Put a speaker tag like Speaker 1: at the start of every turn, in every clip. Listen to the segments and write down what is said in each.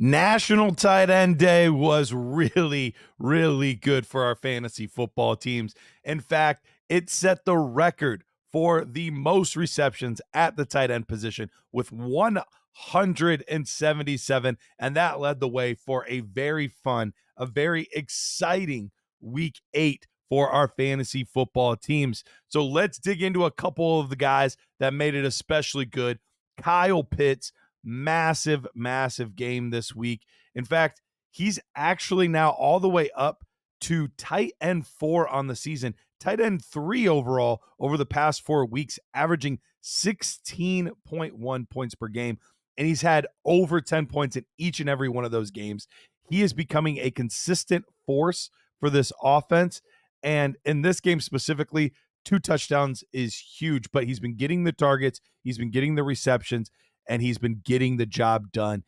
Speaker 1: National Tight End Day was really, really good for our fantasy football teams. In fact, it set the record for the most receptions at the tight end position with 177, and that led the way for a very fun, a very exciting week 8 for our fantasy football teams. So let's dig into a couple of the guys that made it especially good. Kyle Pitts, massive, massive game this week. In fact, he's actually now all the way up to tight end 4 on the season, tight end 3 overall over the past 4 weeks, averaging 16.1 points per game. And he's had over 10 points in each and every one of those games. He is becoming a consistent force for this offense. And in this game specifically, 2 touchdowns is huge, but he's been getting the targets, he's been getting the receptions, and he's been getting the job done.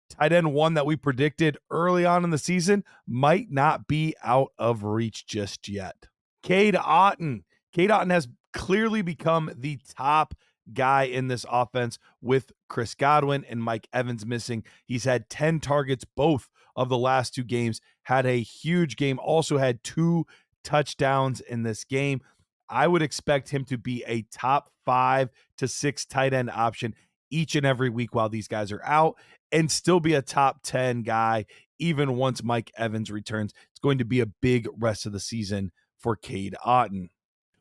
Speaker 1: Tight end 1 that we predicted early on in the season might not be out of reach just yet. Cade Otton. Cade Otton has clearly become the top guy in this offense with Chris Godwin and Mike Evans missing. He's had 10 targets both of the last 2 games, had a huge game, also had 2 touchdowns in this game. I would expect him to be a top 5 to 6 tight end option each and every week while these guys are out, and still be a top 10 guy even once Mike Evans returns. It's going to be a big rest of the season for Cade Otton.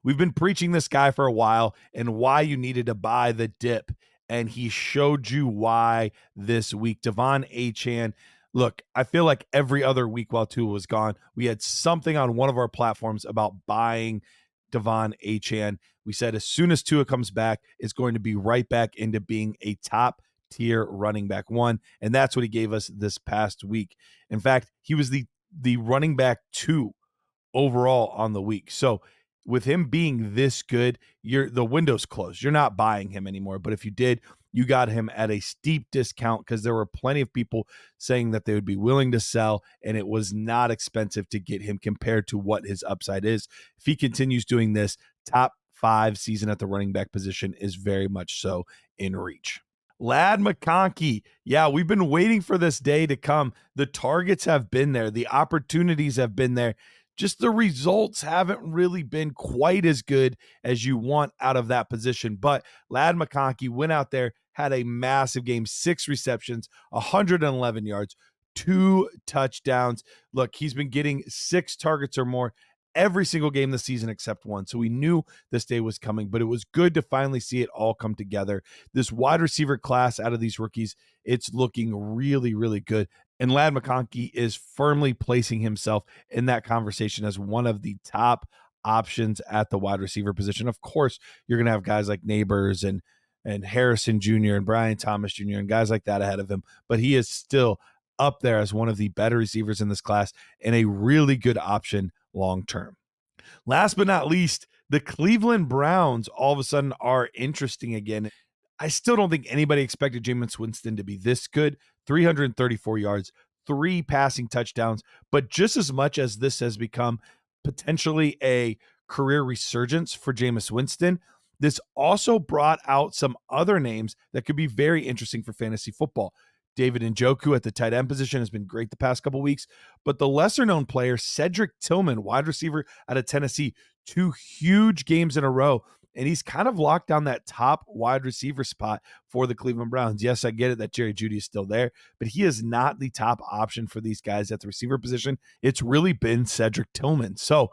Speaker 1: We've been preaching this guy for a while and why you needed to buy the dip, and he showed you why this week. Achane. Look, I feel like every other week while Tua was gone, we had something on one of our platforms about buying Achane. We said as soon as Tua comes back, it's going to be right back into being a top tier running back 1. And that's what he gave us this past week. In fact, he was the running back 2 overall on the week. So with him being this good, the window's closed. You're not buying him anymore. But if you did, you got him at a steep discount because there were plenty of people saying that they would be willing to sell, and it was not expensive to get him compared to what his upside is. If he continues doing this, top 5 season at the running back position is very much so in reach. Lad McConkey. Yeah, we've been waiting for this day to come. The targets have been there. The opportunities have been there. Just the results haven't really been quite as good as you want out of that position. But Lad McConkey went out there, had a massive game, 6 receptions, 111 yards, 2 touchdowns. Look, he's been getting 6 targets or more every single game this season except 1. So we knew this day was coming, but it was good to finally see it all come together. This wide receiver class out of these rookies, it's looking really, really good. And Lad McConkey is firmly placing himself in that conversation as one of the top options at the wide receiver position. Of course, you're going to have guys like Neighbors and Harrison Jr. and Brian Thomas Jr. and guys like that ahead of him, but he is still up there as one of the better receivers in this class and a really good option long term. Last but not least, the Cleveland Browns all of a sudden are interesting again. I still don't think anybody expected Jameis Winston to be this good. 334 yards, 3 passing touchdowns, but just as much as this has become potentially a career resurgence for Jameis Winston, this also brought out some other names that could be very interesting for fantasy football. David Njoku at the tight end position has been great the past couple weeks, but the lesser-known player, Cedric Tillman, wide receiver out of Tennessee, 2 huge games in a row, and he's kind of locked down that top wide receiver spot for the Cleveland Browns. Yes, I get it that Jerry Jeudy is still there, but he is not the top option for these guys at the receiver position. It's really been Cedric Tillman. So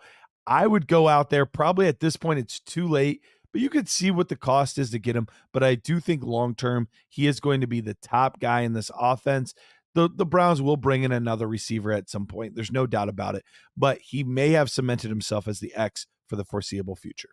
Speaker 1: I would go out there. Probably at this point, it's too late, but you could see what the cost is to get him. But I do think long-term, he is going to be the top guy in this offense. The Browns will bring in another receiver at some point. There's no doubt about it. But he may have cemented himself as the X for the foreseeable future.